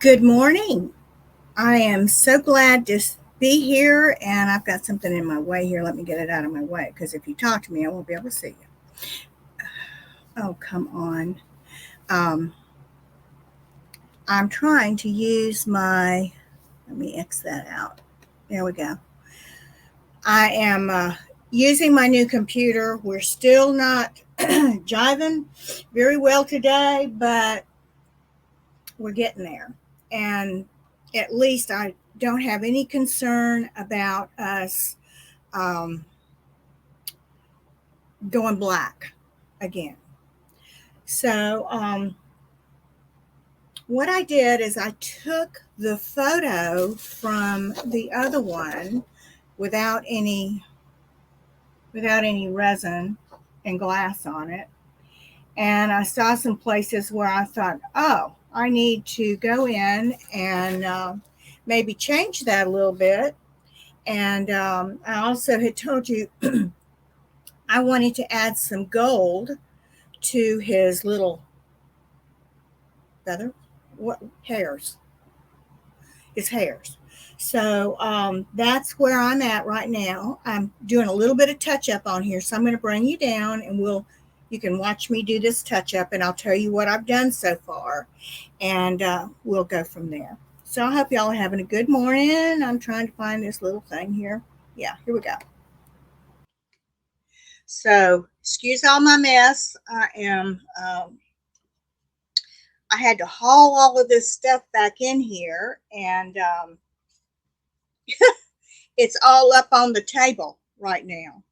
Good morning. I am so glad to be here, and I've got something in my way here. Let me get it out of my way because if you talk to me, I won't be able to see you. Oh, come on. Um, I'm trying to use let me X that out. There we go. I am using my new computer. We're still not jiving very well today, but we're getting there. And at least I don't have any concern about us um, going black again. So, what I did is I took the photo from the other one without any without any resin and glass on it, and I saw some places where I thought, oh, I need to go in and maybe change that a little bit. And I also had told you I wanted to add some gold to his little feather, what hairs, his hairs. So that's where I'm at right now. I'm doing a little bit of touch up on here, so I'm going to bring you down, and you can watch me do this touch up, and I'll tell you what I've done so far, and we'll go from there. So I hope y'all are having a good morning. I'm trying to find this little thing here. Yeah, here we go. So excuse all my mess. I had to haul all of this stuff back in here, and it's all up on the table right now.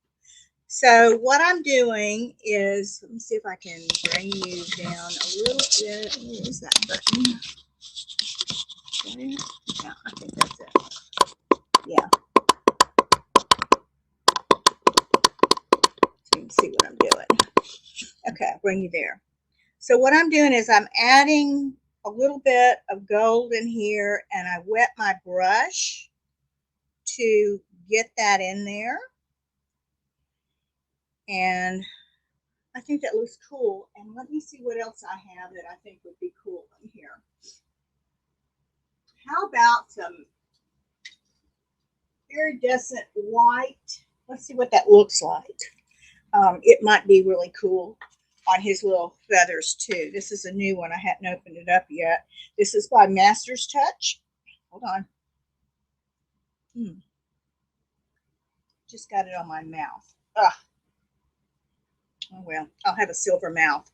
So what I'm doing is, let me see if I can bring you down a little bit. Where is that button? Yeah, I think that's it. Yeah, so you can see what I'm doing. Okay, I'll bring you there. So what I'm doing is I'm adding a little bit of gold in here, and I wet my brush to get that in there. And I think that looks cool. And let me see what else I have that I think would be cool in here. How about some iridescent white? Let's see what that looks like. It might be really cool on his little feathers too. This is a new one. I hadn't opened it up yet. This is by Master's Touch. Hold on. Just got it on my mouth. Ugh. Oh well, I'll have a silver mouth,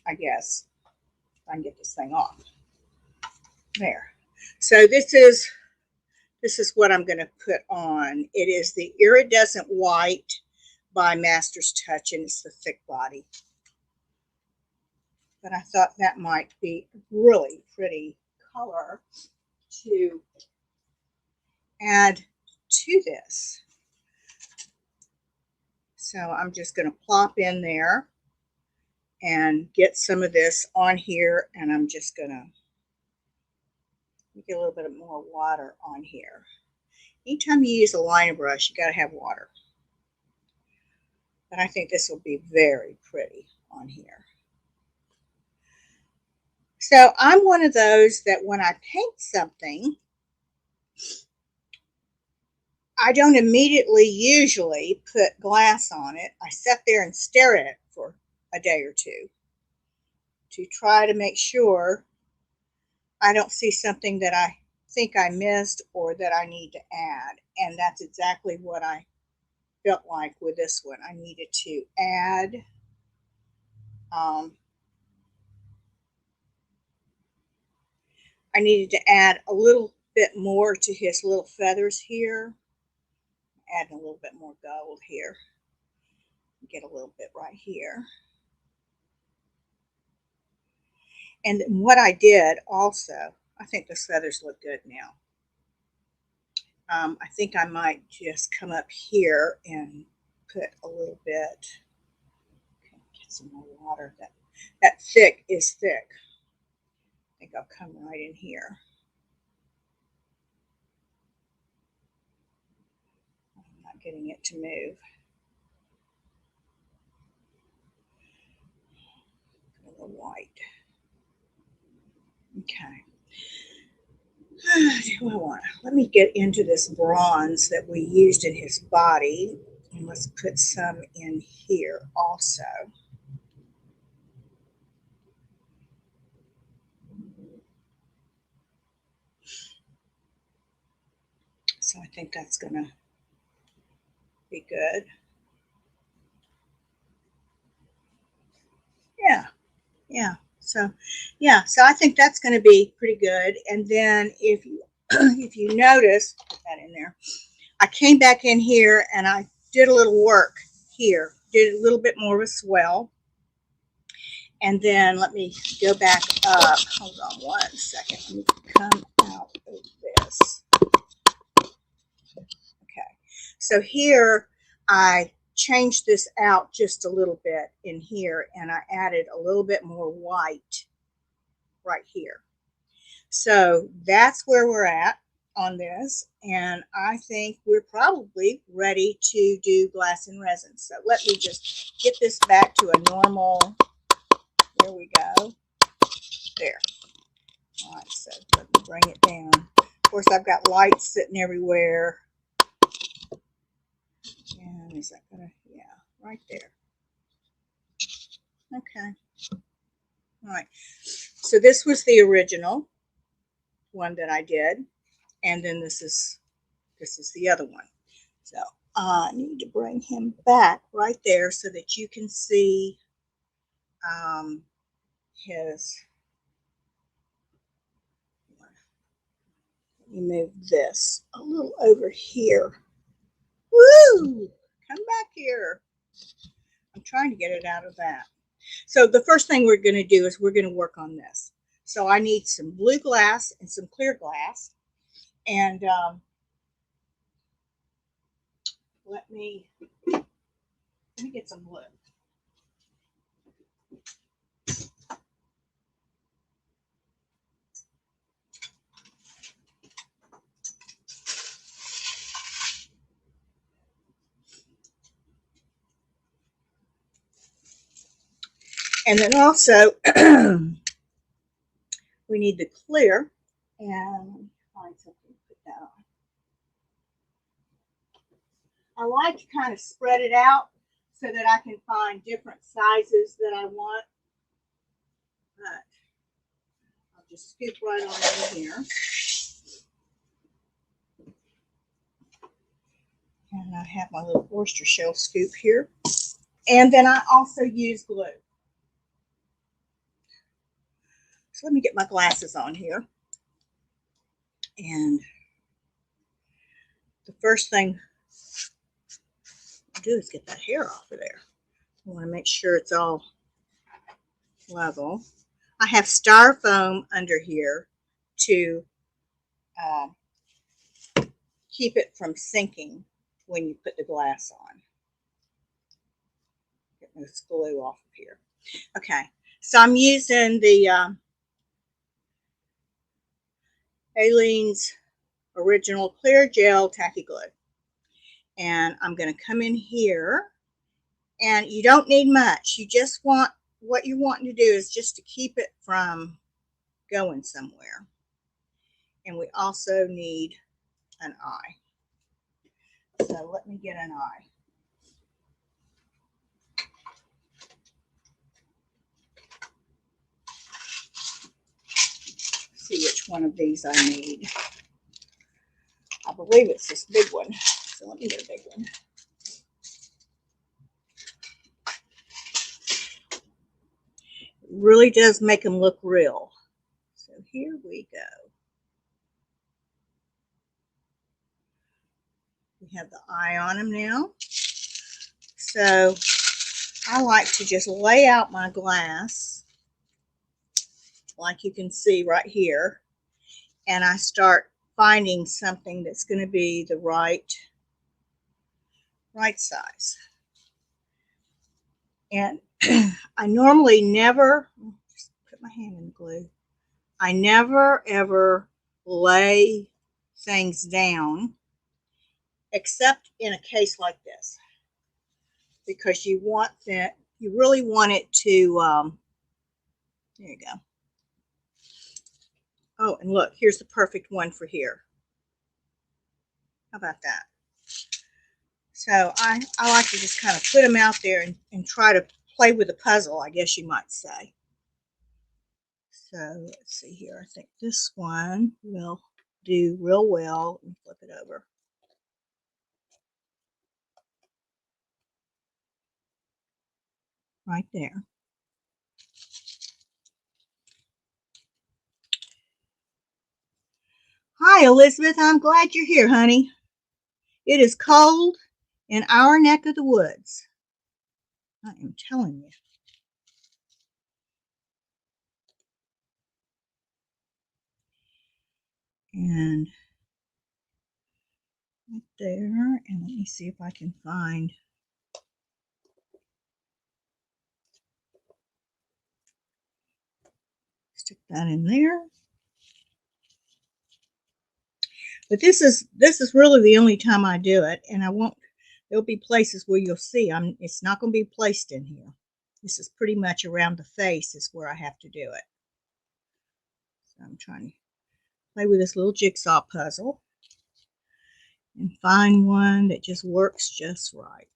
I guess. If I can get this thing off. There. So this is what I'm going to put on. It is the iridescent white by Master's Touch, and it's the thick body. But I thought that might be a really pretty color to add to this. So I'm just going to plop in there and get some of this on here, and I'm just going to get a little bit more water on here. Anytime you use a liner brush, you got to have water. But I think this will be very pretty on here. So I'm one of those that when I paint something, I don't immediately usually put glass on it. I sit there and stare at it for a day or two to try to make sure I don't see something that I think I missed or that I need to add. And that's exactly what I felt like with this one. I needed to add a little bit more to his little feathers here. Adding a little bit more gold here. Get a little bit right here. And what I did also, I think the feathers look good now. I think I might just come up here and put a little bit, okay, get some more water. That thick is thick. I think I'll come right in here. I'm not getting it to move. A little white. Okay. do I want? Let me get into this bronze that we used in his body, and let's put some in here also. So I think that's going to be good. Yeah, yeah. So, yeah. So I think that's going to be pretty good. And then if you if you notice, put that in there. I came back in here and I did a little work here. Did a little bit more of a swell. And then let me go back up. Hold on one second. Let me come out of this. Okay. So here I changed this out just a little bit in here, and I added a little bit more white right here. So that's where we're at on this, and I think we're probably ready to do glass and resin. So let me just get this back to a normal. There we go. There. All right, so let me bring it down. Of course, I've got lights sitting everywhere. And is that gonna, yeah, right there. Okay. All right. So this was the original one that I did, and then this is the other one. So I need to bring him back right there so that you can see his. Let me move this a little over here. Woo! Come back here. I'm trying to get it out of that. So the first thing we're going to do is we're going to work on this. So I need some blue glass and some clear glass. And let me get some blue. And then also we need the clear, and find something to put that on. I like to kind of spread it out so that I can find different sizes that I want. But I'll just scoop right on in here. And I have my little oyster shell scoop here. And then I also use glue. So let me get my glasses on here. And the first thing I do is get that hair off of there. I want to make sure it's all level. I have styrofoam under here to keep it from sinking when you put the glass on. Get this glue off of here. Okay, so I'm using the Aleene's Original Clear Gel Tacky Glue. And I'm going to come in here, and you don't need much. You just want, what you're wanting to do is just to keep it from going somewhere. And we also need an eye. So let me get an eye. See which one of these I need. I believe it's this big one. So let me get a big one. It really does make them look real. So here we go. We have the eye on them now. So I like to just lay out my glass like you can see right here, and I start finding something that's going to be the right size. And I normally never, just put my hand in the glue, I never ever lay things down except in a case like this, because you want that, you really want it to, there you go. Oh, and look, here's the perfect one for here. How about that? So I like to just kind of put them out there and try to play with the puzzle, I guess you might say. So let's see here. I think this one will do real well. Let me flip it over. Right there. Hi, Elizabeth. I'm glad you're here, honey. It is cold in our neck of the woods. I am telling you. And right there. And let me see if I can find. Stick that in there. But this is really the only time I do it, and I won't. There'll be places where you'll see it's not going to be placed in here. This is pretty much around the face is where I have to do it. So I'm trying to play with this little jigsaw puzzle and find one that just works just right.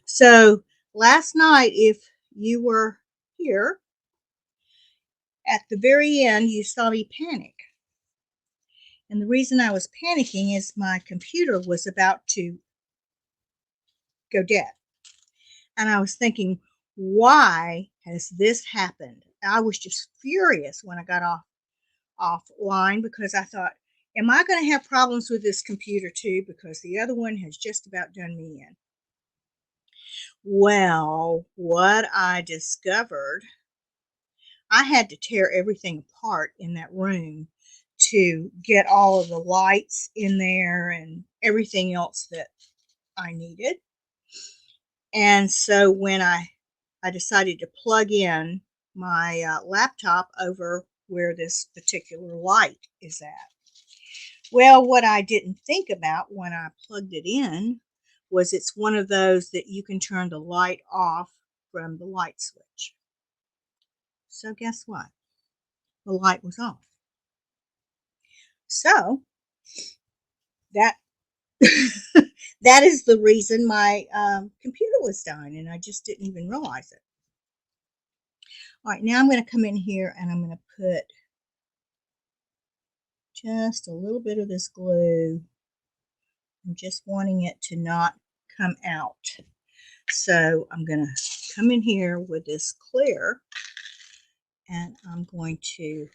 So last night, if you were here, at the very end, you saw me panic. And the reason I was panicking is my computer was about to go dead. And I was thinking, why has this happened? I was just furious when I got offline because I thought, am I going to have problems with this computer too? Because the other one has just about done me in. Well, what I discovered, I had to tear everything apart in that room to get all of the lights in there and everything else that I needed. And so when I decided to plug in my laptop over where this particular light is at. Well, what I didn't think about when I plugged it in was it's one of those that you can turn the light off from the light switch. So guess what? The light was off. So that that is the reason my computer was dying, and I just didn't even realize it. All right, now I'm going to come in here and I'm going to put just a little bit of this glue. I'm just wanting it to not come out. So I'm going to come in here with this clear and I'm going to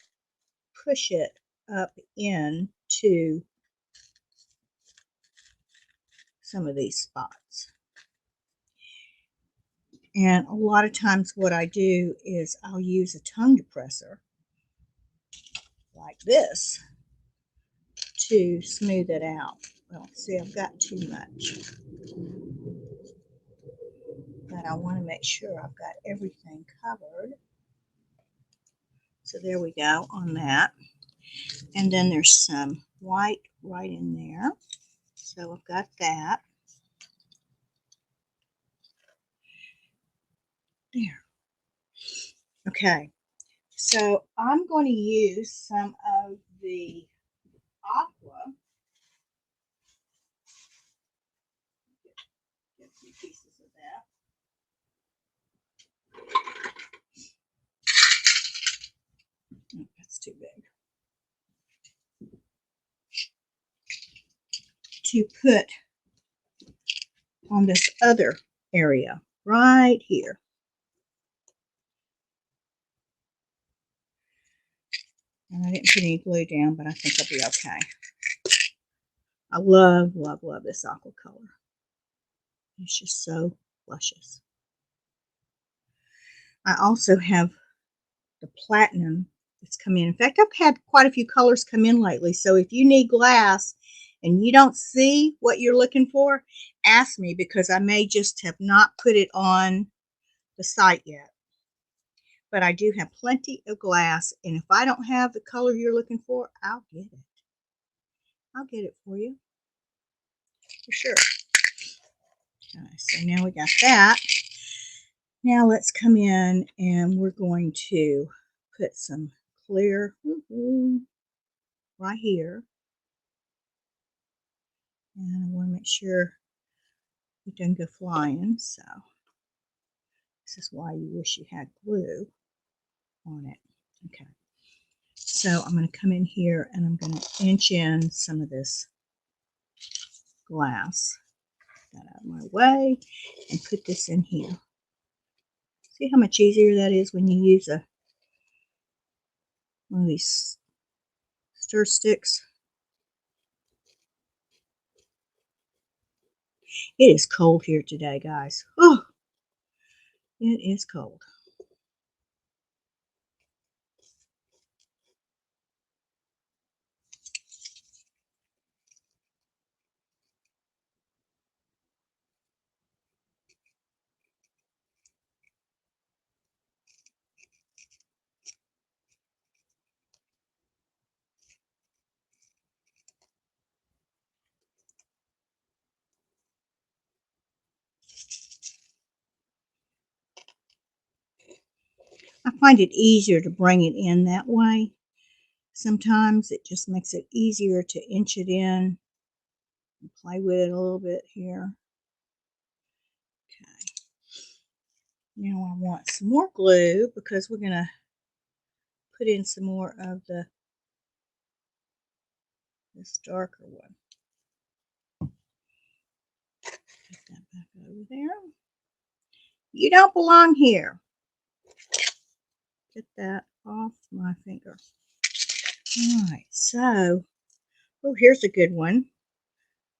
push it up into some of these spots. And a lot of times what I do is I'll use a tongue depressor like this to smooth it out. Well, see, I've got too much. But I want to make sure I've got everything covered. So there we go on that. And then there's some white right in there. So I've got that. There. Okay. So I'm going to use some of the aqua. Get a few pieces of that. Oh, that's too big. To put on this other area right here. And I didn't put any glue down, but I think I'll be okay. I love, love, love this aqua color. It's just so luscious. I also have the platinum that's come in. In fact, I've had quite a few colors come in lately. So if you need glass and you don't see what you're looking for, ask me because I may just have not put it on the site yet. But I do have plenty of glass. And if I don't have the color you're looking for, I'll get it. I'll get it for you. For sure. Okay, so now we got that. Now let's come in and we're going to put some clear right here. And I want to make sure it doesn't go flying. So this is why you wish you had glue on it. Okay. So I'm going to come in here and I'm going to inch in some of this glass. Get that out of my way and put this in here. See how much easier that is when you use one of these stir sticks? It is cold here today, guys. Oh, it is cold. I find it easier to bring it in that way. Sometimes it just makes it easier to inch it in and play with it a little bit here. Okay. Now I want some more glue because we're going to put in some more of this darker one. Put that back over there. You don't belong here. Get that off my finger. All right, so, oh, here's a good one.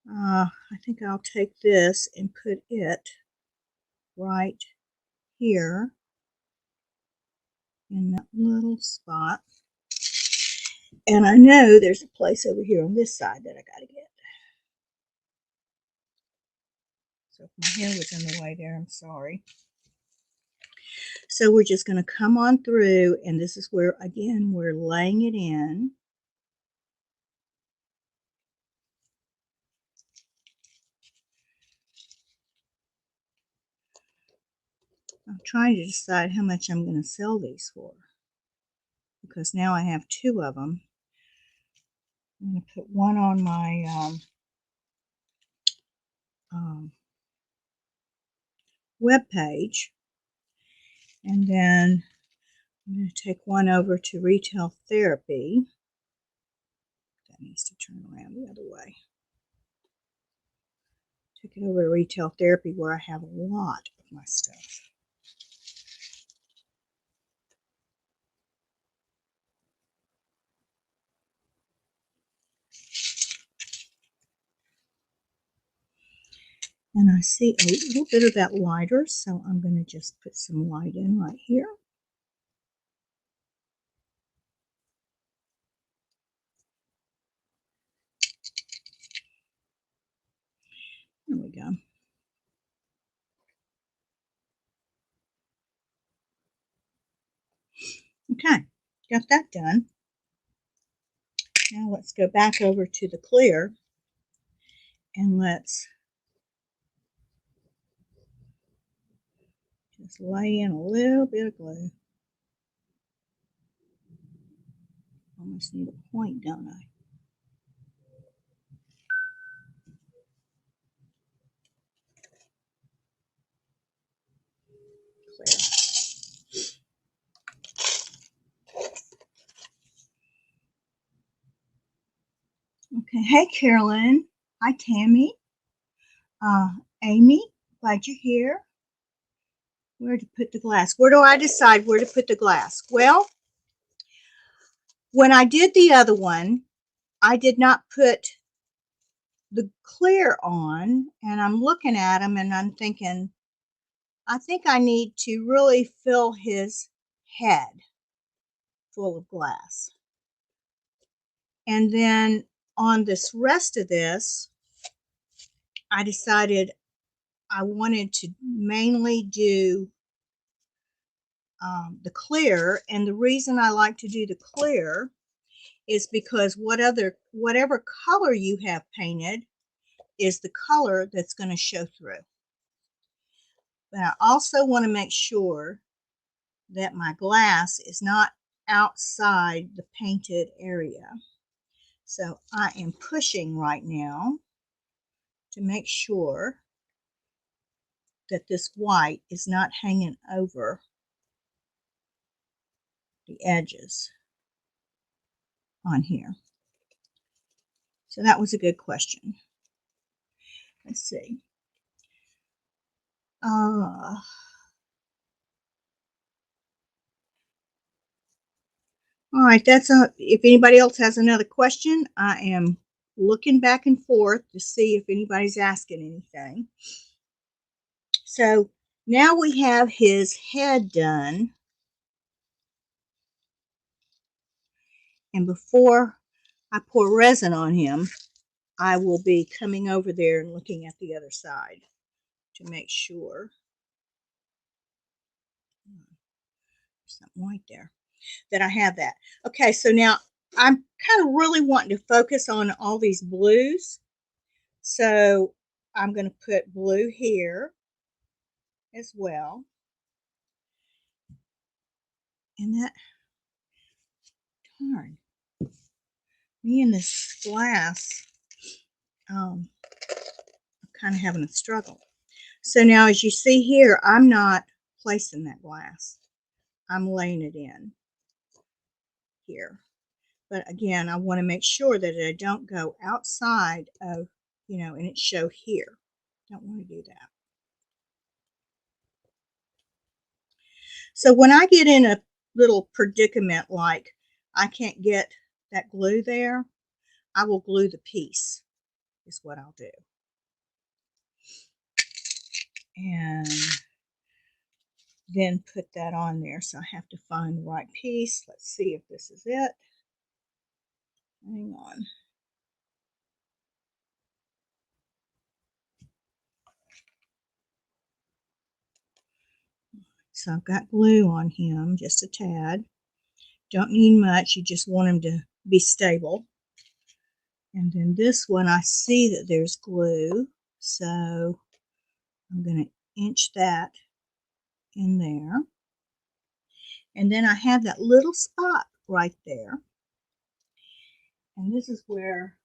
I think I'll take this and put it right here in that little spot. And I know there's a place over here on this side that I got to get. So if my hair was in the way there, I'm sorry. So we're just going to come on through, and this is where, again, we're laying it in. I'm trying to decide how much I'm going to sell these for, because now I have two of them. I'm going to put one on my web page, and then I'm going to take one over to Retail Therapy. That needs to turn around the other way. Take it over to Retail Therapy where I have a lot of my stuff. And I see a little bit of that lighter, so I'm going to just put some light in right here. There we go. Okay, got that done. Now let's go back over to the clear and let's just lay in a little bit of glue. Almost need a point, don't I? Clear. Okay, hey Carolyn. Hi Tammy. Amy, glad you're here. Where to put the glass? Where do I decide where to put the glass? Well, when I did the other one, I did not put the clear on, and I'm looking at them and I'm thinking, I think I need to really fill his head full of glass. And then on this rest of this, I decided I wanted to mainly do the clear. And the reason I like to do the clear is because whatever color you have painted is the color that's going to show through. But I also want to make sure that my glass is not outside the painted area. So I am pushing right now to make sure that this white is not hanging over the edges on here. So that was a good question. Let's see. All right, if anybody else has another question, I am looking back and forth to see if anybody's asking anything. So now we have his head done. And before I pour resin on him, I will be coming over there and looking at the other side to make sure. Something right there. That I have that. Okay, so now I'm kind of really wanting to focus on all these blues. So I'm going to put blue here as well. And that, darn, me and this glass, I'm kind of having a struggle. So now as you see here, I'm not placing that glass. I'm laying it in here. But again, I want to make sure that I don't go outside of, and it show here. Don't want to do that. So when I get in a little predicament like I can't get that glue there, I will glue the piece is what I'll do. And then put that on there. So I have to find the right piece. Let's see if this is it. Hang on. So I've got glue on him, just a tad. Don't need much, you just want him to be stable. And then this one, I see that there's glue, so I'm going to inch that in there. And then I have that little spot right there. And this is where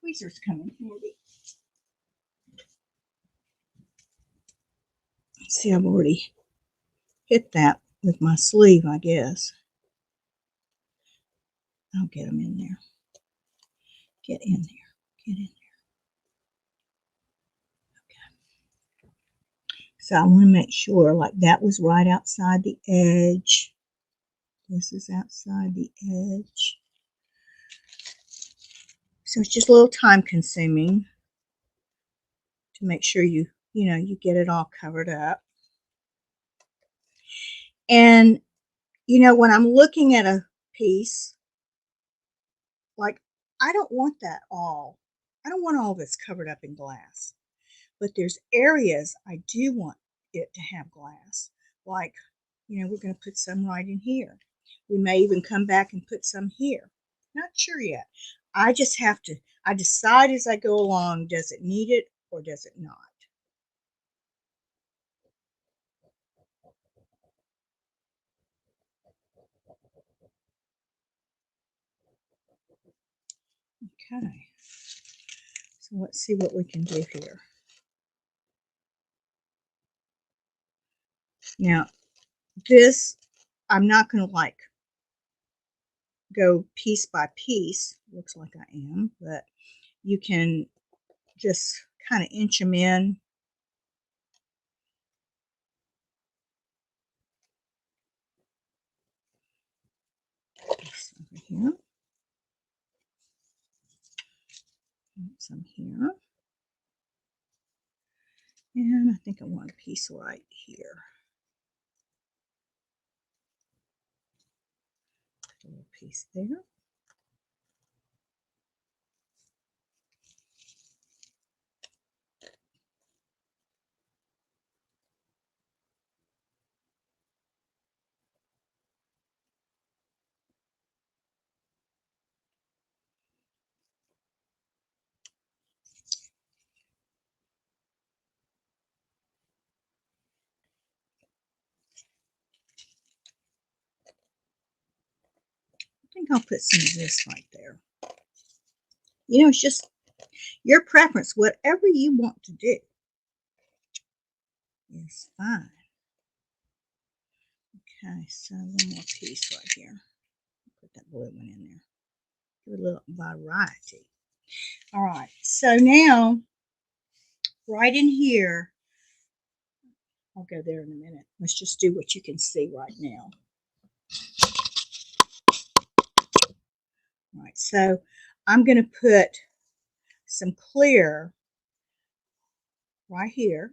tweezers come in handy. See, I've already hit that with my sleeve, I guess. I'll get them in there. Get in there. Get in there. Okay. So I want to make sure, like, that was right outside the edge. This is outside the edge. So it's just a little time consuming to make sure you get it all covered up. And, when I'm looking at a piece, like, I don't want that all. I don't want all this covered up in glass. But there's areas I do want it to have glass. Like, we're going to put some right in here. We may even come back and put some here. Not sure yet. I just have to, I decide as I go along, does it need it or does it not? Okay. So let's see what we can do here. Now, this, I'm not going to like go piece by piece. Looks like I am, but you can just kind of inch them in. Over here. Some here. And I think I want a piece right here. A little piece there. think I'll put some of this right there. You know, it's just your preference. Whatever you want to do is fine. Okay, so one more piece right here. Put that blue one in there. Give it a little variety. All right, so now right in here, I'll go there in a minute. Let's just do what you can see right now. All right, so I'm going to put some clear right here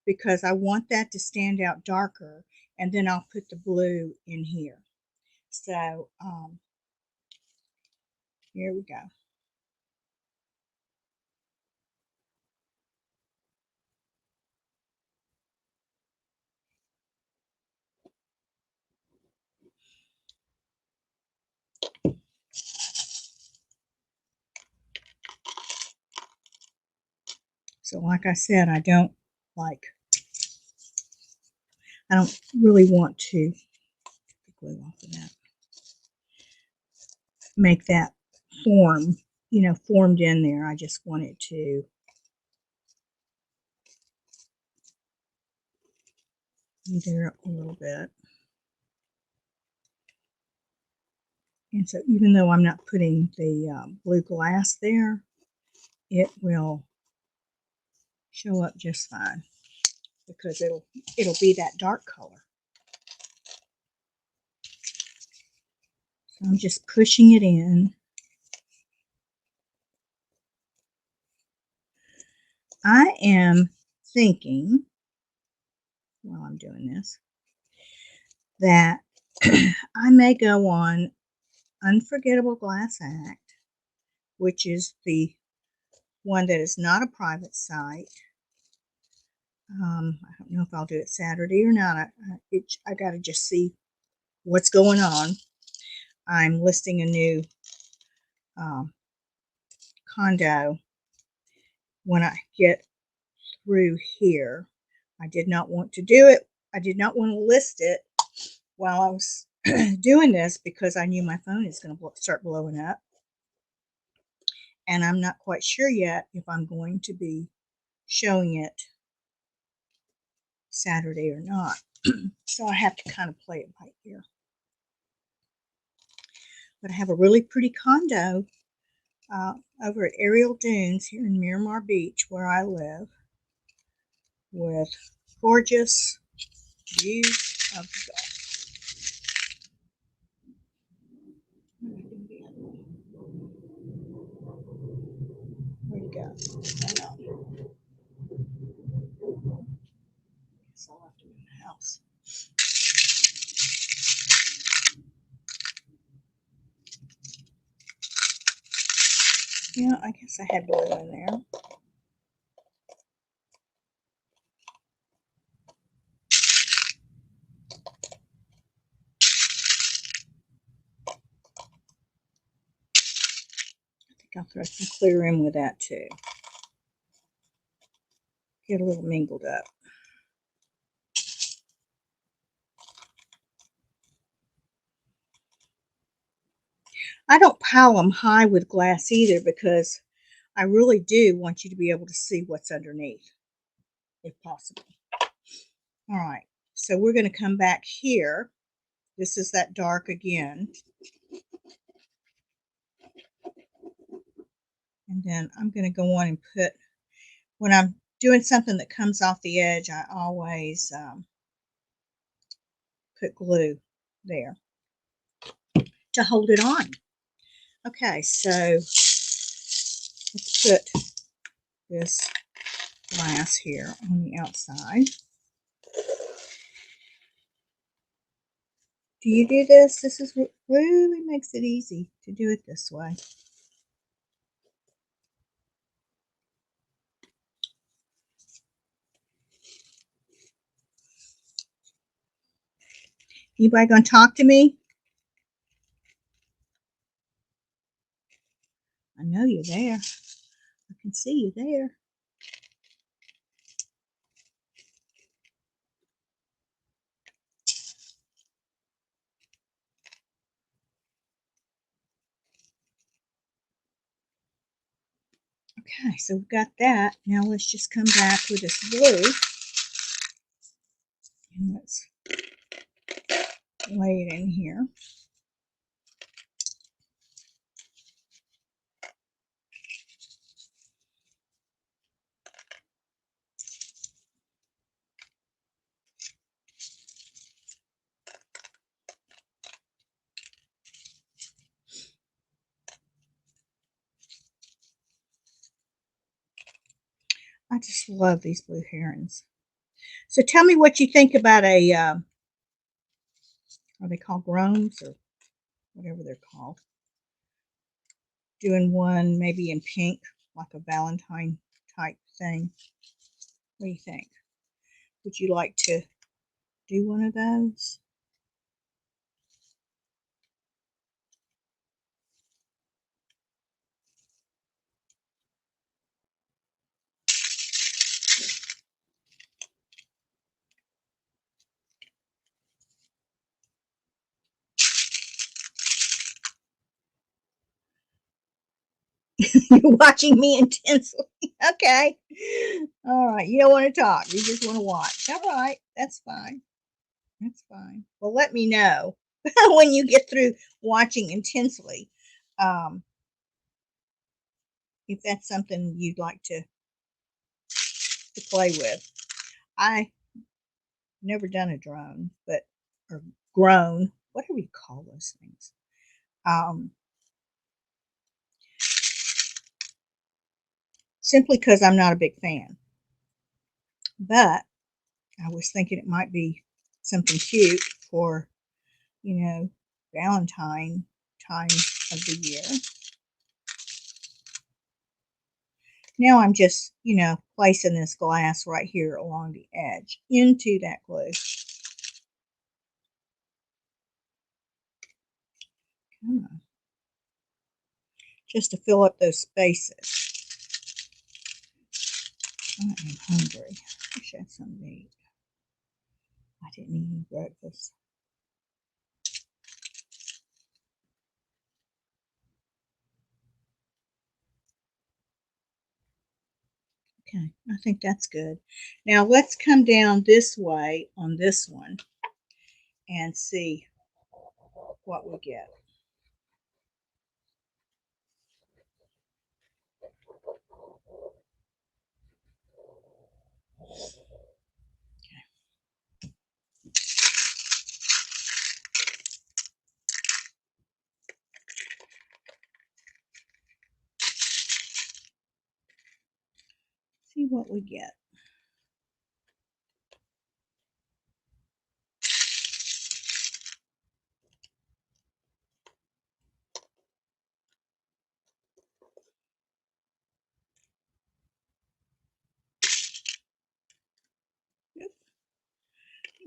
because I want that to stand out darker, and then I'll put the blue in here. So here we go. So like I said, I don't really want to glue off of that. Make that form, formed in there. I just want it to be there a little bit. And so even though I'm not putting the blue glass there, it will show up just fine because it'll be that dark color. So I'm just pushing it in. I am thinking, while I'm doing this, that I may go on Unforgettable Glass Act, which is the one that is not a private site. I don't know if I'll do it Saturday or not. I got to just see what's going on. I'm listing a new condo when I get through here. I did not want to do it. I did not want to list it while I was doing this because I knew my phone is going to start blowing up. And I'm not quite sure yet if I'm going to be showing it Saturday or not. So I have to kind of play it by ear. But I have a really pretty condo over at Ariel Dunes here in Miramar Beach where I live with gorgeous views of the Gulf. Where'd he go? Guess I'll have to in the house. Yeah, I guess I had blue in there. I think I'll throw some clear in with that too. Get a little mingled up. I don't pile them high with glass either because I really do want you to be able to see what's underneath, if possible. All right, so we're going to come back here. This is that dark again. And then I'm going to go on and put, when I'm doing something that comes off the edge, I always put glue there to hold it on. Okay, so let's put this glass here on the outside. Do you do this? This is really makes it easy to do it this way. Anybody gonna talk to me? I know you're there. I can see you there. Okay, so we've got that. Now let's just come back with this blue and let's lay it in here. I just love these blue herons. So tell me what you think about are they called gromes or whatever they're called? Doing one maybe in pink, like a Valentine type thing. What do you think? Would you like to do one of those? You're watching me intensely. Okay. All right. You don't want to talk. You just want to watch. All right. That's fine. That's fine. Well, let me know when you get through watching intensely, um, if that's something you'd like to play with. I never done a drone, but or grown, whatever you call those things. Um, Simply because I'm not a big fan. But I was thinking it might be something cute for, you know, Valentine time of the year. Now I'm just, placing this glass right here along the edge into that glue. Come on. Just to fill up those spaces. I am hungry. I wish I had some meat. I didn't eat any breakfast. Okay, I think that's good. Now let's come down this way on this one and see what we get. See what we get.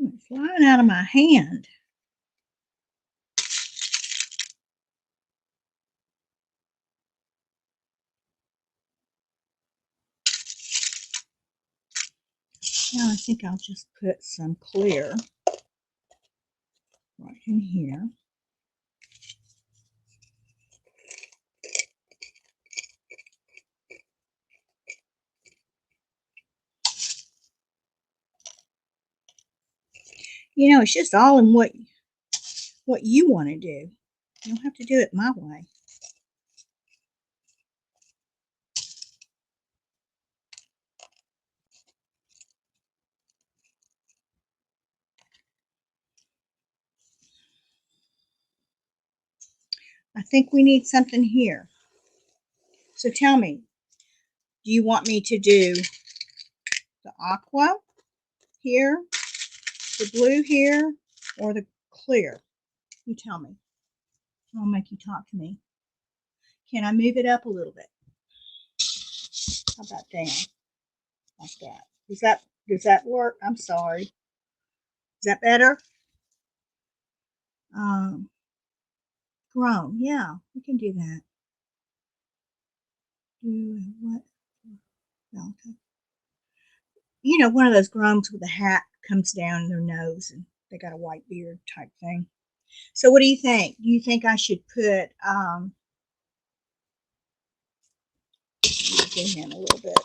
It's flying out of my hand. Now I think I'll just put some clear right in here. It's just all in what you want to do. You don't have to do it my way. I think we need something here. So tell me, do you want me to do the aqua here, the blue here, or the clear? You tell me. I'll make you talk to me. Can I move it up a little bit? How about down? Like that. Does that work? I'm sorry. Is that better? Um, Grown. Yeah, we can do that. Do what? Valentine. One of those grooms with a hat comes down their nose and they got a white beard type thing. So what do you think? Do you think I should put Zoom in a little bit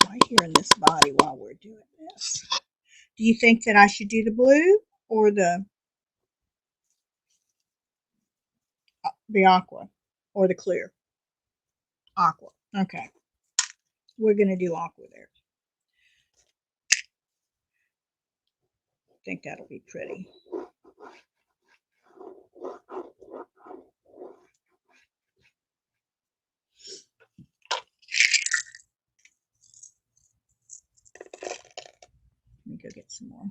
right here in this body while we're doing this. Do you think that I should do the blue or the aqua or the clear? Aqua. Okay. We're going to do aqua there. I think that'll be pretty. Let me go get some more.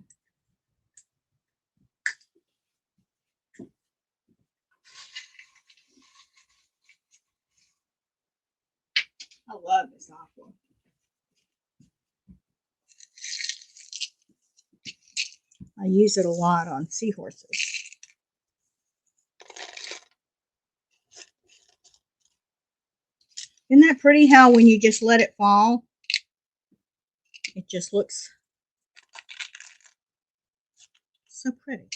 I love this aqua. I use it a lot on seahorses. Isn't that pretty how when you just let it fall, it just looks so pretty.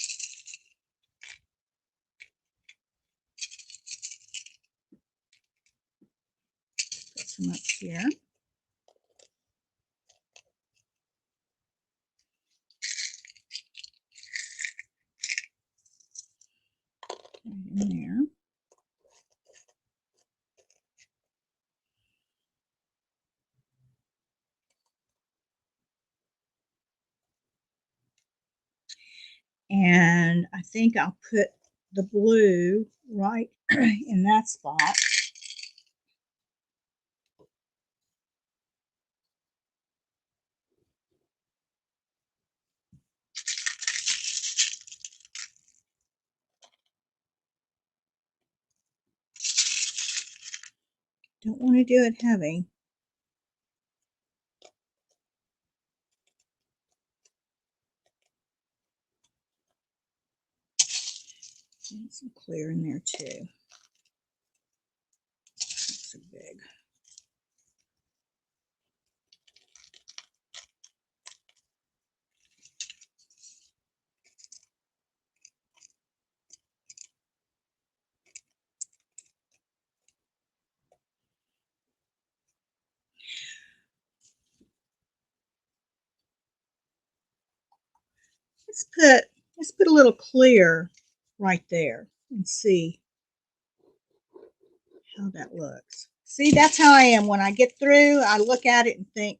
Put some up here. In there. And I think I'll put the blue right in that spot. Don't want to do it heavy. And some clear in there too. That's so big. Let's put a little clear right there and see how that looks. See, that's how I am. When I get through, I look at it and think,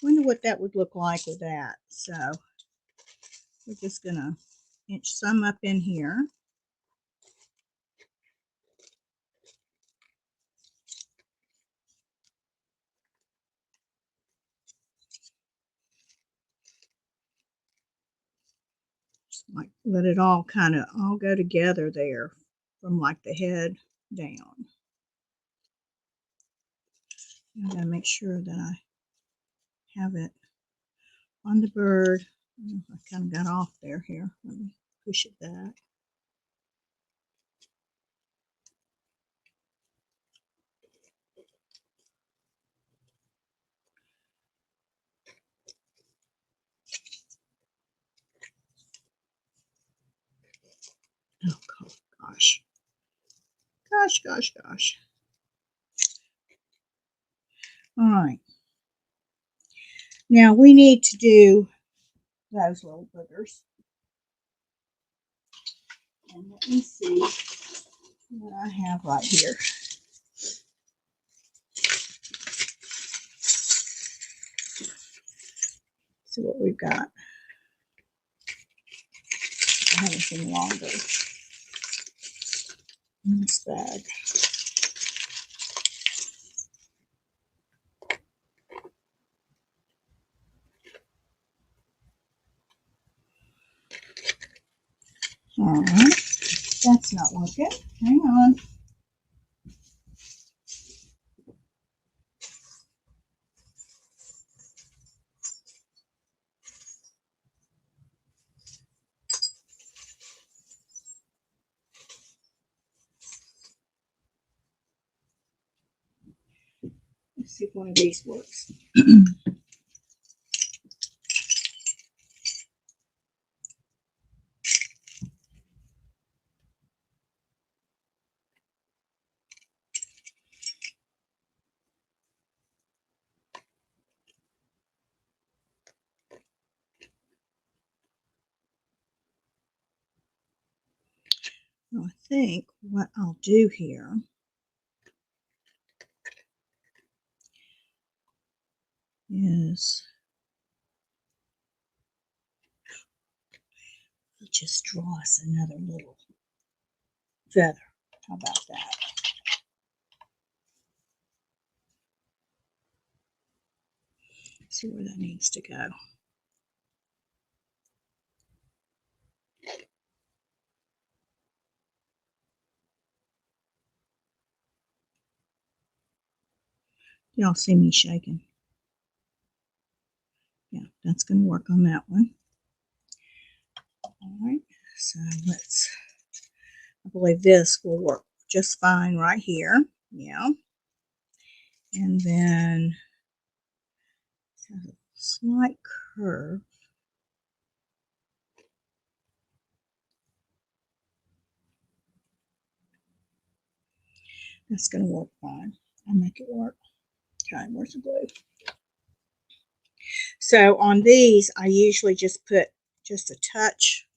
wonder what that would look like with that. So we're just gonna inch some up in here. Just like let it all kind of all go together there from like the head down. I gotta make sure that I have it on the bird. I kind of got off there here. Let me push it back. Oh gosh. Gosh. All right. Now we need to do those little boogers. And let me see what I have right here. See what we've got. I have anything longer in this bag. All right, that's not working. Hang on. Let's see if one of these works. So I think what I'll do here is just draw us another little feather. How about that? See where that needs to go. Y'all see me shaking. Yeah, that's going to work on that one. All right, so I believe this will work just fine right here. Yeah. And then it has a slight curve. That's going to work fine. I'll make it work. Okay, where's the glue? So on these, I usually just put just a touch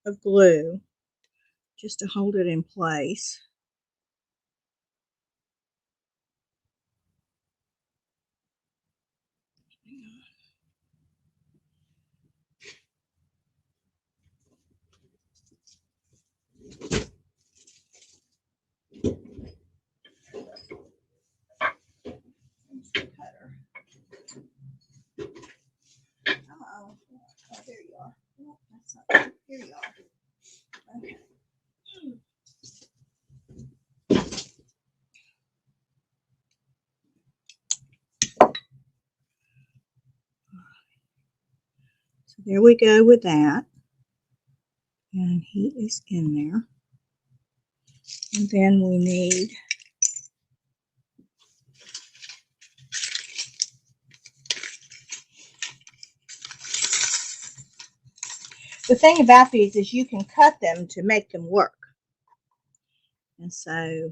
of glue just to hold it in place. Oh, there you are. No, that's not good. Here you are. Okay. So there we go with that. And he is in there. And then we need the thing about these is you can cut them to make them work. And so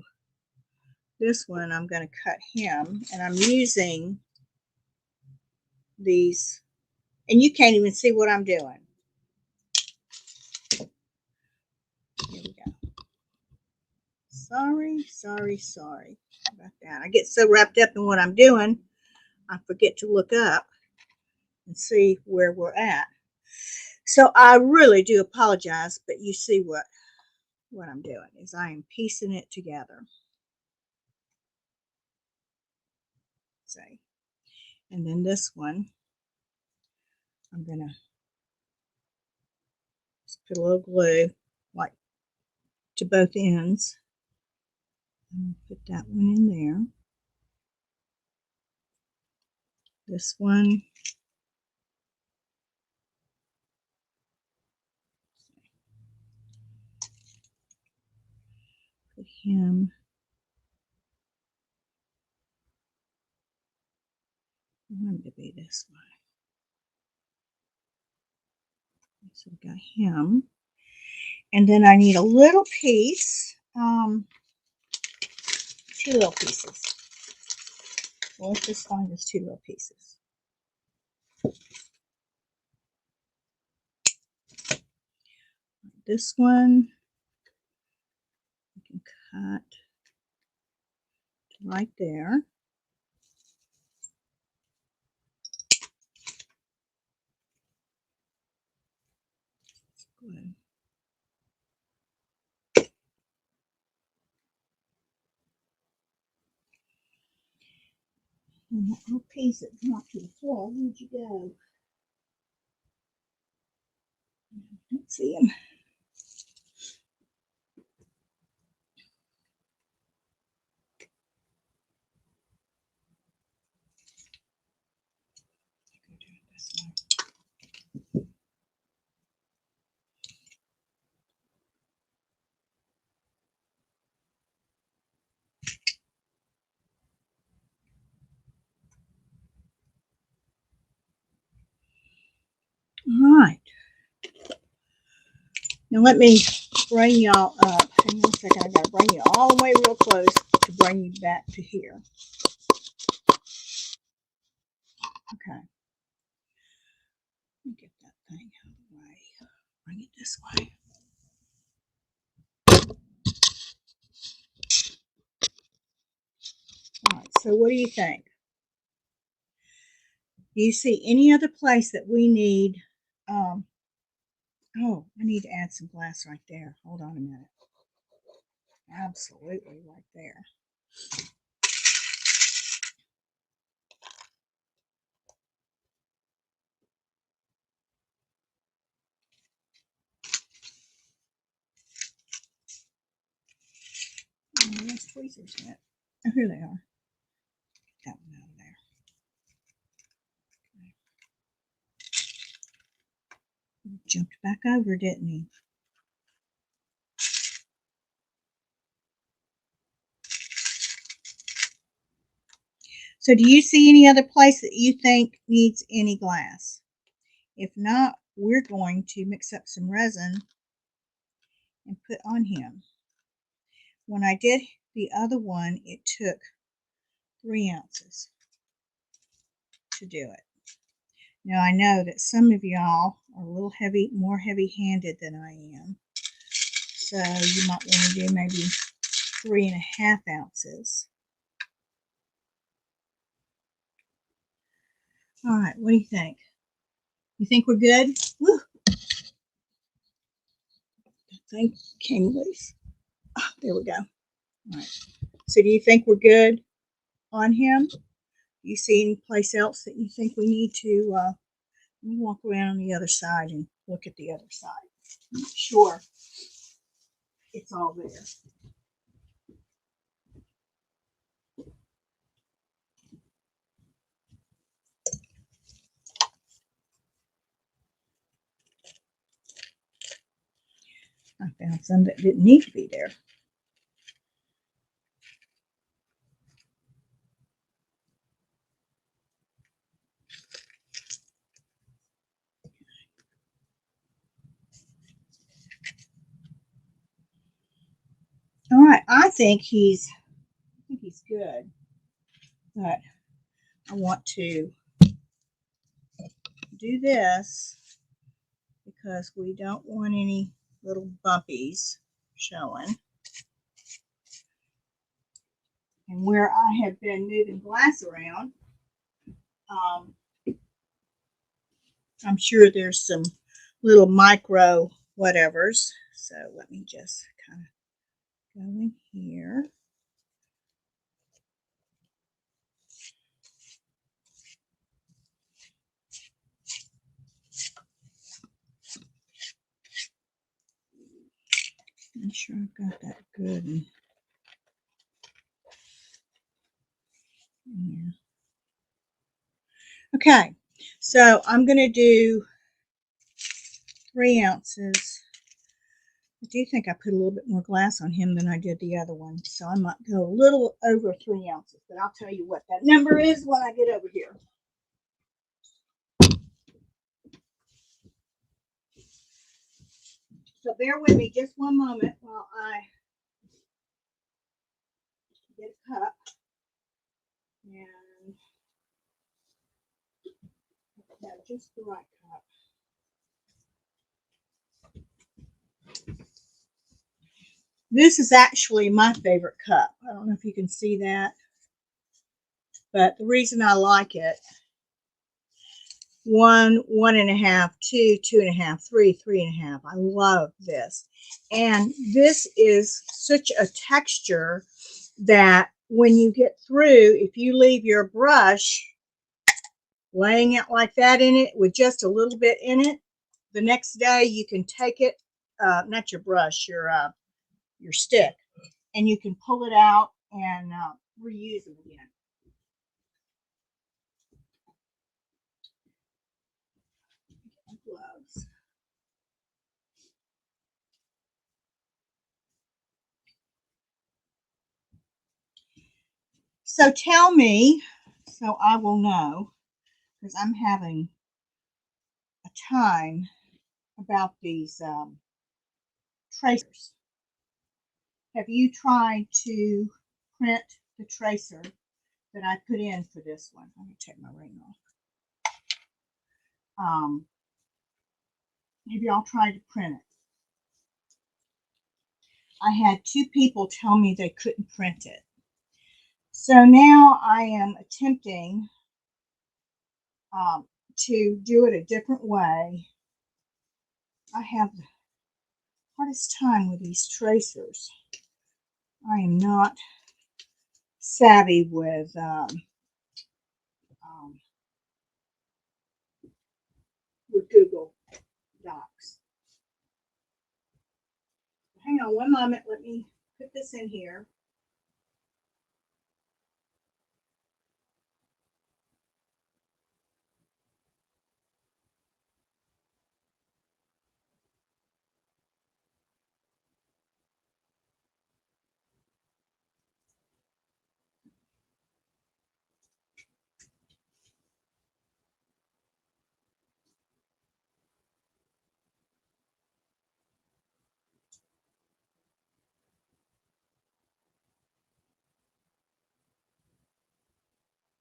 this one I'm going to cut him, and I'm using these, and you can't even see what I'm doing. Here we go. Sorry about that. I get so wrapped up in what I'm doing, I forget to look up and see where we're at. So I really do apologize, but you see what I'm doing is I am piecing it together. See? And then this one, I'm going to put a little glue like to both ends. I'm going to put that one in there. This one. Put him. I want him to be this way. So we got him. And then I need a little piece. Two little pieces. Well, let's just find those two little pieces. This one, we can cut right there. Good. And that little piece that's not too full, where'd you go? I don't see him. All right. Now let me bring y'all up. Hang on a second. I gotta bring you all the way real close to bring you back to here. Okay. Let me get that thing out of the way. Bring it this way. So what do you think? Do you see any other place that we need? Oh, I need to add some glass right there. Hold on a minute. Absolutely right there. Oh, there's tweezers in it. Oh, here they are. Get that one out of there. Okay. He jumped back over, didn't he? So do you see any other place that you think needs any glass? If not, we're going to mix up some resin and put on him. When I did the other one, it took 3 ounces to do it. Now I know that some of y'all are a little more heavy-handed than I am. So you might want to do maybe 3.5 ounces. All right, what do you think? You think we're good? Woo! That thing came loose. Oh, there we go. All right. So do you think we're good on him? Do you see any place else that you think we need to let me walk around on the other side and look at the other side. I'm not sure it's all there. I found some that didn't need to be there. All right, I think he's good, but I want to do this because we don't want any little bumpies showing. And where I have been moving glass around, I'm sure there's some little micro whatevers. So let me just kind of go in here. Make sure I've got that good. Yeah. Okay, so I'm going to do 3 ounces. I do think I put a little bit more glass on him than I did the other one, so I might go a little over 3 ounces, but I'll tell you what that number is when I get over here. So bear with me just one moment while I get a cup and just the right cup. This is actually my favorite cup. I don't know if you can see that, but the reason I like it, 1, 1.5, 2, 2.5, 3, 3.5. I love this. And this is such a texture that when you get through, if you leave your brush laying it like that in it with just a little bit in it, the next day you can take it, not your brush, your stick, and you can pull it out and reuse it again. Gloves. So tell me, so I will know, because I'm having a time about these tracers. Have you tried to print the tracer that I put in for this one? Let me take my ring off. Have y'all tried to print it? I had 2 people tell me they couldn't print it. So now I am attempting to do it a different way. I have the hardest time with these tracers. I am not savvy with Google Docs. Hang on one moment. Let me put this in here.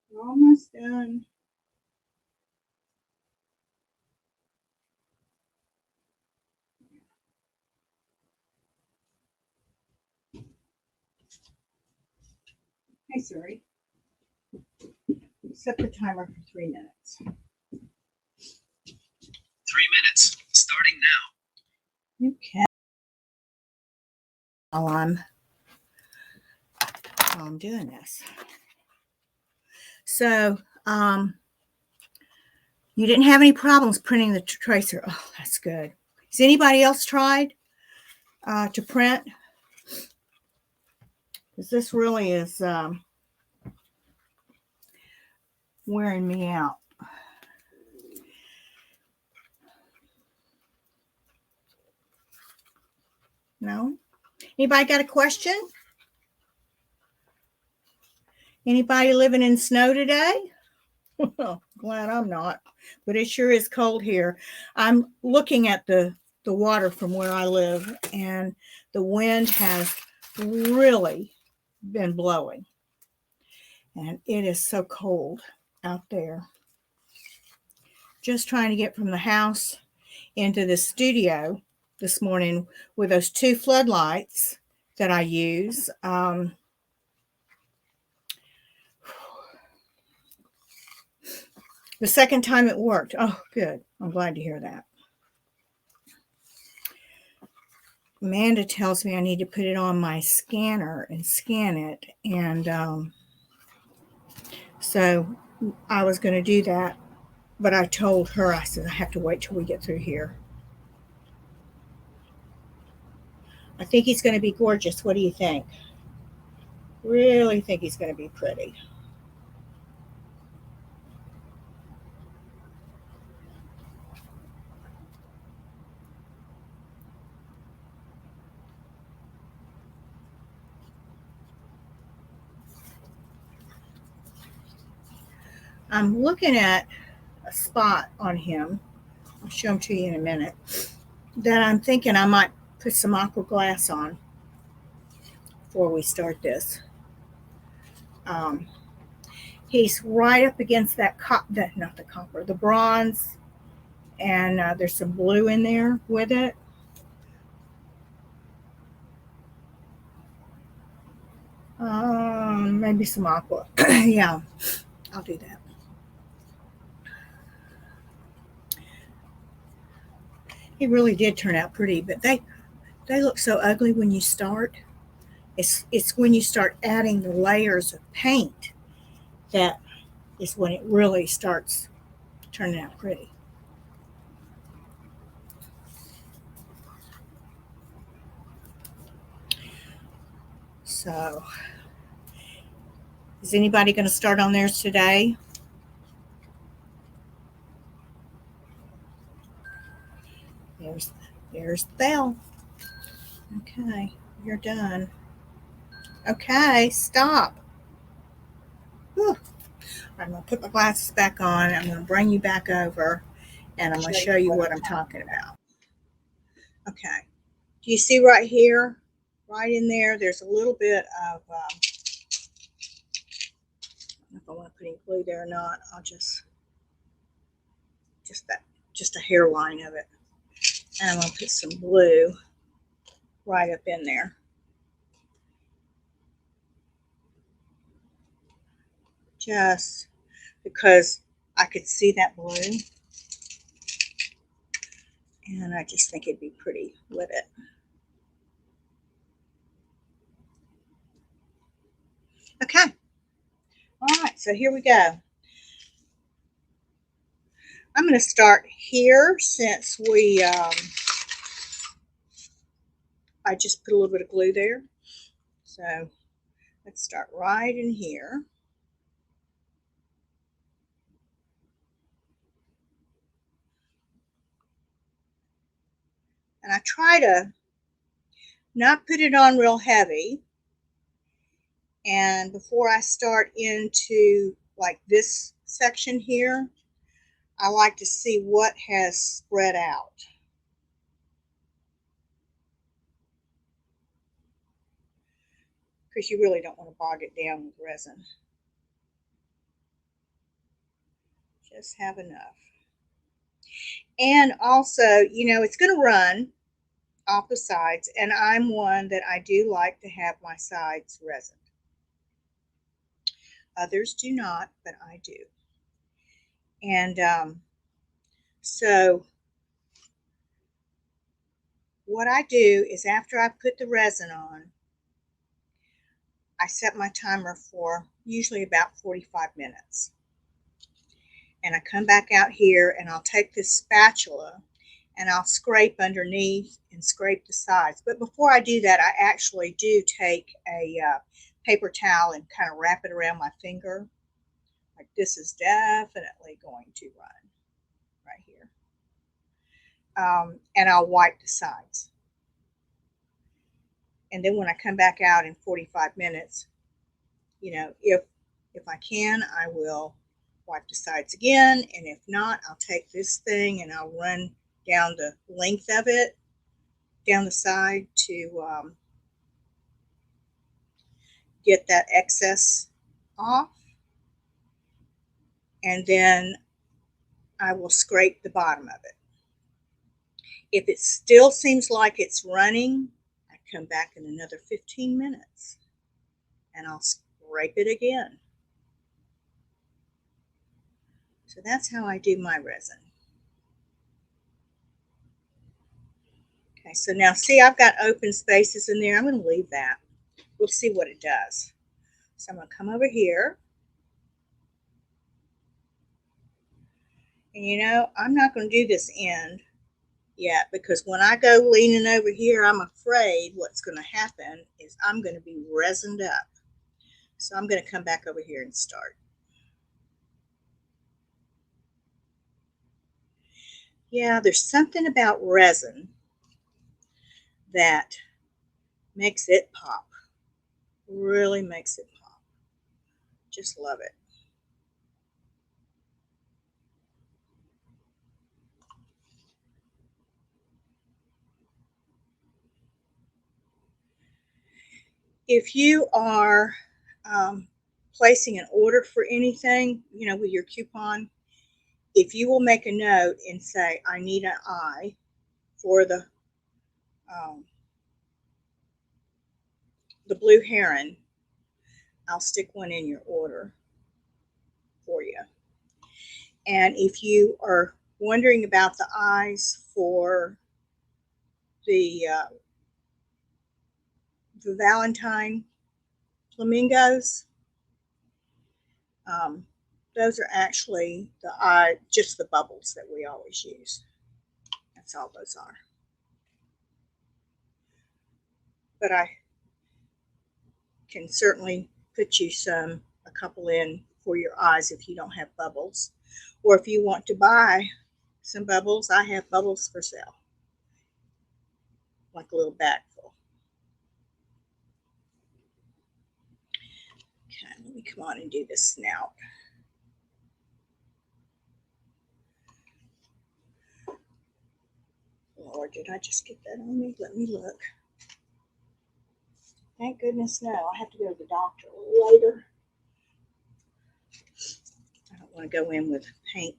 We're almost done. Hey Siri, set the timer for 3 minutes. 3 minutes, starting now. Okay. While I'm doing this. So, you didn't have any problems printing the tracer. Oh, that's good. Has anybody else tried to print? Because this really is wearing me out. No? Anybody got a question? Anybody living in snow today? Well, glad I'm not, but it sure is cold here. I'm looking at the water from where I live, and the wind has really been blowing, and it is so cold out there. Just trying to get from the house into the studio this morning with those 2 floodlights that I use. The second time it worked. Oh, good. I'm glad to hear that. Amanda tells me I need to put it on my scanner and scan it. And so I was going to do that. But I told her, I said, I have to wait till we get through here. I think he's going to be gorgeous. What do you think? Really think he's going to be pretty. I'm looking at a spot on him. I'll show him to you in a minute. That I'm thinking I might put some aqua glass on before we start this. He's right up against that not the copper, the bronze, and there's some blue in there with it. Maybe some aqua. Yeah, I'll do that. He really did turn out pretty, but they look so ugly when you start. It's when you start adding the layers of paint that is when it really starts turning out pretty. So, is anybody going to start on theirs today? There's the bell. Okay, you're done. Okay, stop. Whew. I'm going to put my glasses back on. I'm going to bring you back over, and I'm going to show you what I'm talking about. Okay. Do you see right here? Right in there, there's a little bit of, I don't know if I want to put any glue there or not. I'll just a hairline of it. And I'm going to put some glue right up in there. just because I could see that blue, and I just think it'd be pretty with it. Okay. All right, so here we go. I'm going to start here since I just put a little bit of glue there. So let's start right in here. And I try to not put it on real heavy. And before I start into like this section here, I like to see what has spread out. Because you really don't want to bog it down with resin. Just have enough. And also, you know, it's going to run off the sides, and I'm one that I do like to have my sides resined. Others do not, but I do. And so what I do is after I put the resin on, I set my timer for usually about 45 minutes. And I come back out here and I'll take this spatula and I'll scrape underneath and scrape the sides. But before I do that, I actually do take a paper towel and kind of wrap it around my finger. Like this is definitely going to run right here. And I'll wipe the sides. And then when I come back out in 45 minutes, you know, if I can, I will wipe the sides again. And if not, I'll take this thing and I'll run down the length of it, down the side to get that excess off. And then I will scrape the bottom of it. If it still seems like it's running, I come back in another 15 minutes and I'll scrape it again. So that's how I do my resin. Okay, so now see, I've got open spaces in there. I'm going to leave that. We'll see what it does. So I'm going to come over here. And you know, I'm not going to do this end yet because when I go leaning over here, I'm afraid what's going to happen is I'm going to be resined up. So I'm going to come back over here and start. Yeah, there's something about resin that makes it pop. Really makes it pop. Just love it. If you are placing an order for anything, you know, with your coupon, if you will make a note and say, I need an eye for the blue heron, I'll stick one in your order for you. And if you are wondering about the eyes for the Valentine flamingos, those are actually the eye, just the bubbles that we always use. That's all those are. But I can certainly put you a couple in for your eyes if you don't have bubbles. Or if you want to buy some bubbles, I have bubbles for sale. Like a little bag full. Okay, let me come on and do the snout. Lord, did I just get that on me? Let me look. Thank goodness no. I have to go to the doctor a little later. I don't want to go in with paint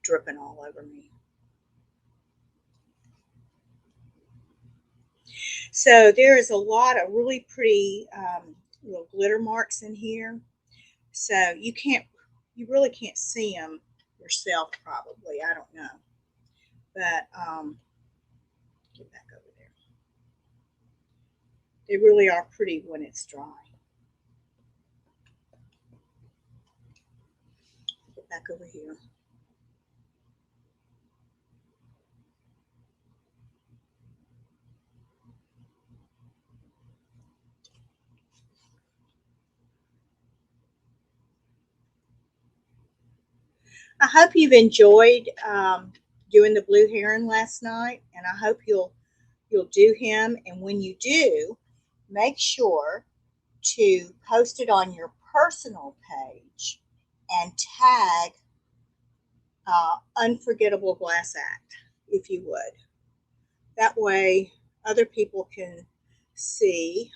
dripping all over me. So there is a lot of really pretty little glitter marks in here. So you really can't see them yourself probably. I don't know. But get back over there. They really are pretty when it's dry. Get back over here. I hope you've enjoyed doing the blue heron last night, and I hope you'll do him. And when you do, make sure to post it on your personal page and tag Unforgettable Glass Act, if you would. That way, other people can see,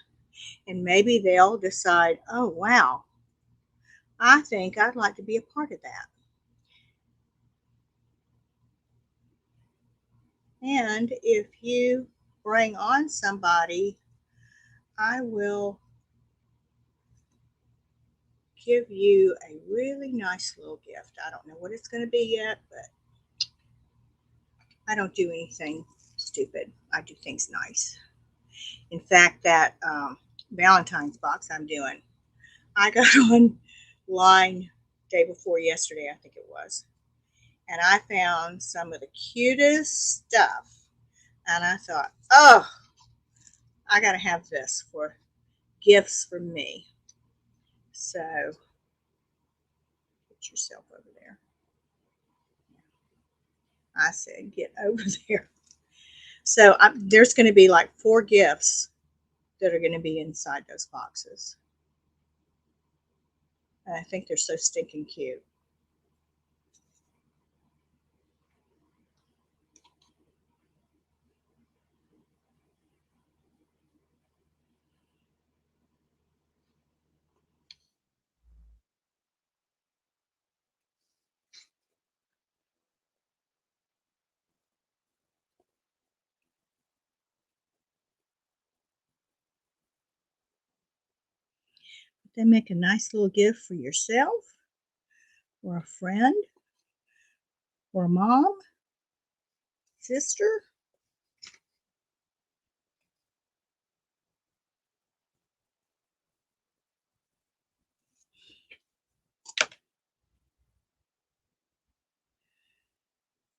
and maybe they'll decide, oh, wow, I think I'd like to be a part of that. And if you bring on somebody, I will give you a really nice little gift. I don't know what it's going to be yet, but I don't do anything stupid. I do things nice. In fact, that Valentine's box I'm doing, I got online day before yesterday, I think it was, and I found some of the cutest stuff. And I thought, oh, I got to have this for gifts for me. So get yourself over there. I said, get over there. So there's going to be like 4 gifts that are going to be inside those boxes. And I think they're so stinking cute. They make a nice little gift for yourself or a friend or a mom, sister.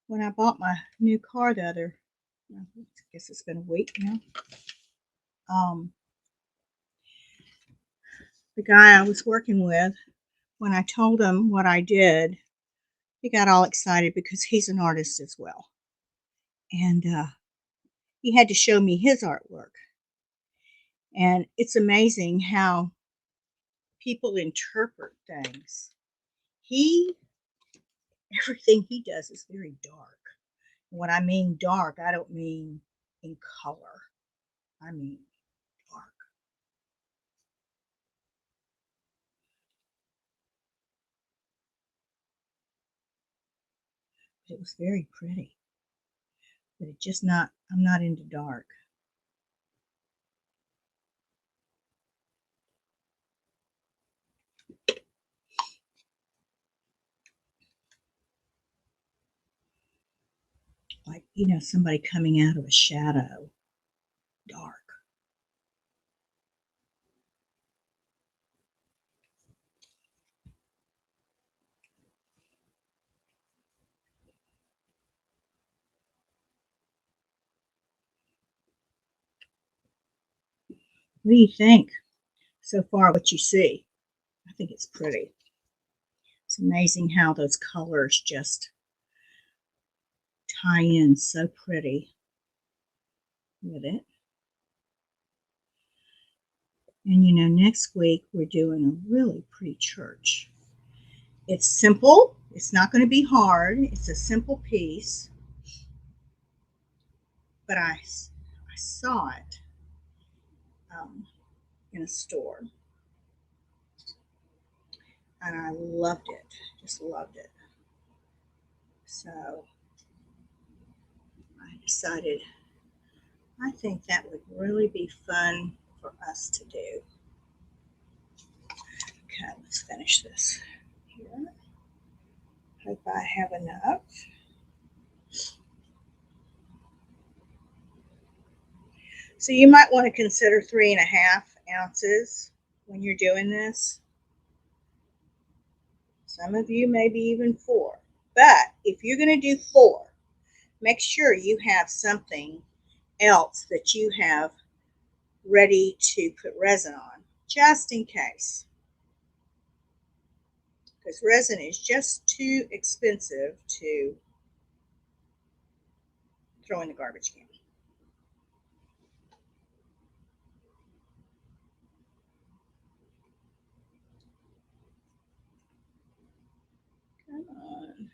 When I bought my new car the other, I guess it's been a week now. Um, the guy I was working with, when I told him what I did, he got all excited because he's an artist as well. And he had to show me his artwork. And it's amazing how people interpret things. He, everything he does is very dark. When I mean dark, I don't mean in color, I mean dark. It was very pretty, but it just not, I'm not into dark. Like, somebody coming out of a shadow, dark. What do you think so far, what you see? I think it's pretty. It's amazing how those colors just tie in so pretty with it. And next week we're doing a really pretty church. It's simple, it's not going to be hard, it's a simple piece, but I saw it um, in a store and I loved it, just loved it. So I decided I think that would really be fun for us to do. Okay, let's finish this here. Hope I have enough. So you might want to consider 3.5 ounces when you're doing this. Some of you maybe even 4. But if you're going to do 4, make sure you have something else that you have ready to put resin on, just in case. Because resin is just too expensive to throw in the garbage can. Come on.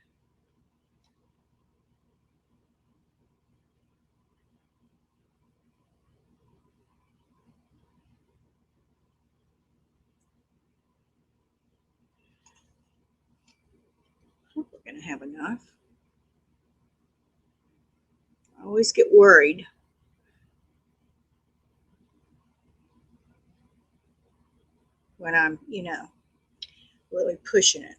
I hope we're going to have enough. I always get worried when I'm, really pushing it.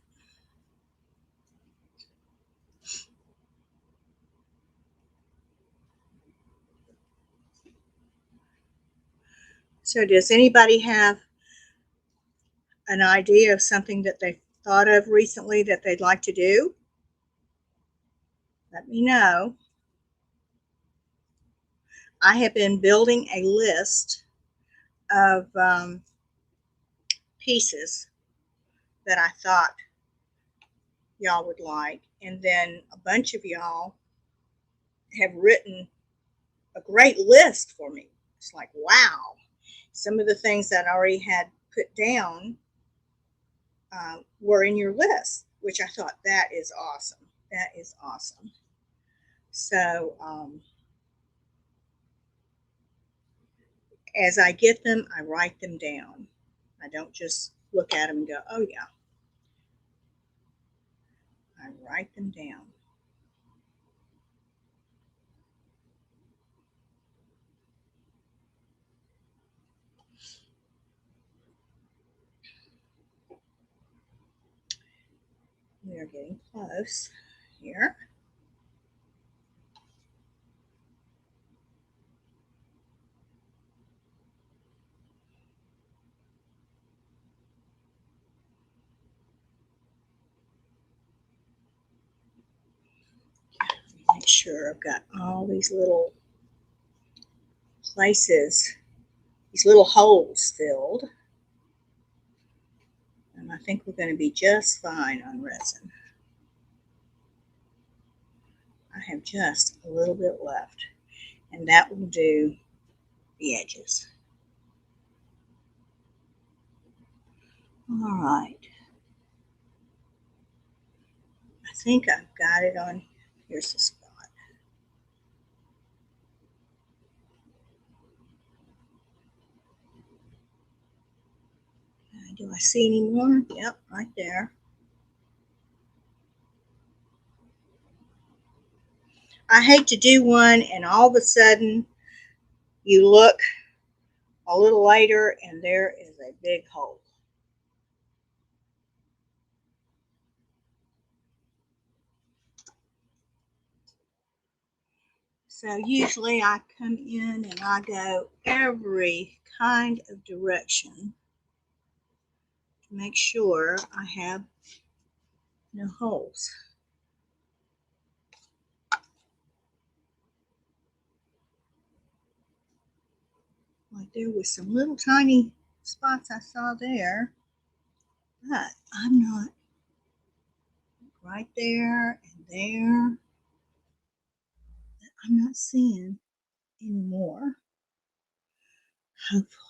So does anybody have an idea of something that they thought of recently that they'd like to do? Let me know. I have been building a list of pieces that I thought y'all would like, and then a bunch of y'all have written a great list for me. It's like, wow. Some of the things that I already had put down were in your list, which I thought, that is awesome. That is awesome. So as I get them, I write them down. I don't just look at them and go, oh yeah. I write them down. We are getting close here. Make sure I've got all these little places, these little holes filled. And I think we're going to be just fine on resin. I have just a little bit left, and that will do the edges. All right. I think I've got it on. Here's the spot. Do I see any more? Yep, right there. I hate to do one and all of a sudden you look a little later and there is a big hole. So usually I come in and I go every kind of direction to make sure I have no holes. Like there was some little tiny spots I saw there, but I'm not right there and there. I'm not seeing anymore. Hopefully.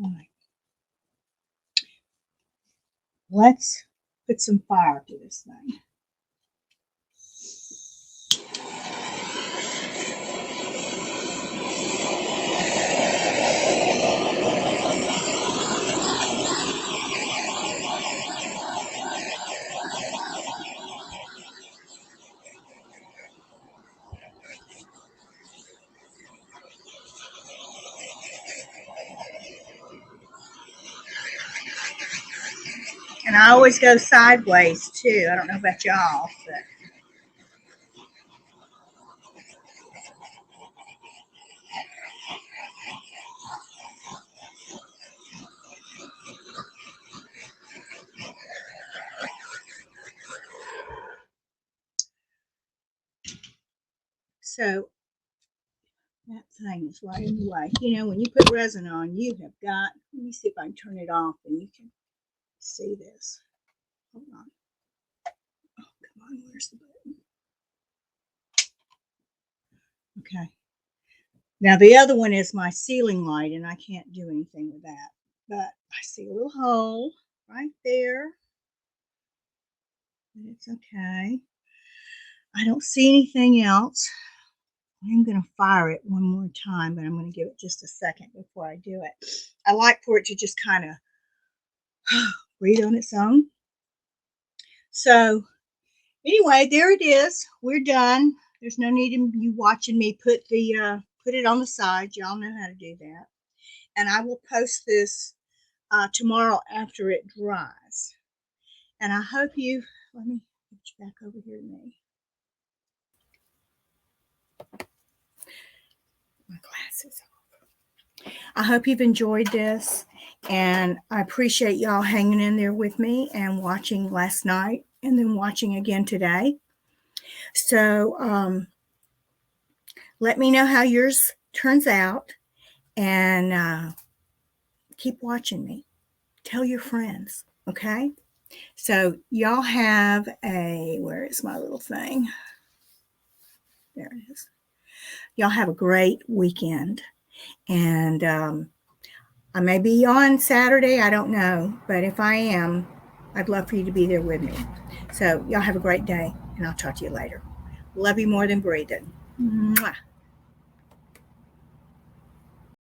All right. Let's put some fire to this thing. I always go sideways too. I don't know about y'all, but so that thing is right in the way. You know, when you put resin on, you have got, let me see if I can turn it off and you can see this. Hold on. Oh, come on, where's the button? Okay. Now the other one is my ceiling light, and I can't do anything with that. But I see a little hole right there. But it's okay. I don't see anything else. I'm going to fire it one more time, but I'm going to give it just a second before I do it. I like for it to just kind of breathe on its own. So anyway, there it is. We're done. There's no need in you watching me put it on the side. Y'all know how to do that. And I will post this tomorrow after it dries. And I hope you, let me get you back over here to me. My glasses off. I hope you've enjoyed this. And I appreciate y'all hanging in there with me and watching last night and then watching again today. So let me know how yours turns out and keep watching me. Tell your friends, okay? So y'all have where is my little thing? There it is. Y'all have a great weekend. And I may be on Saturday, I don't know. But if I am, I'd love for you to be there with me. So y'all have a great day, and I'll talk to you later. Love you more than breathing. Mwah.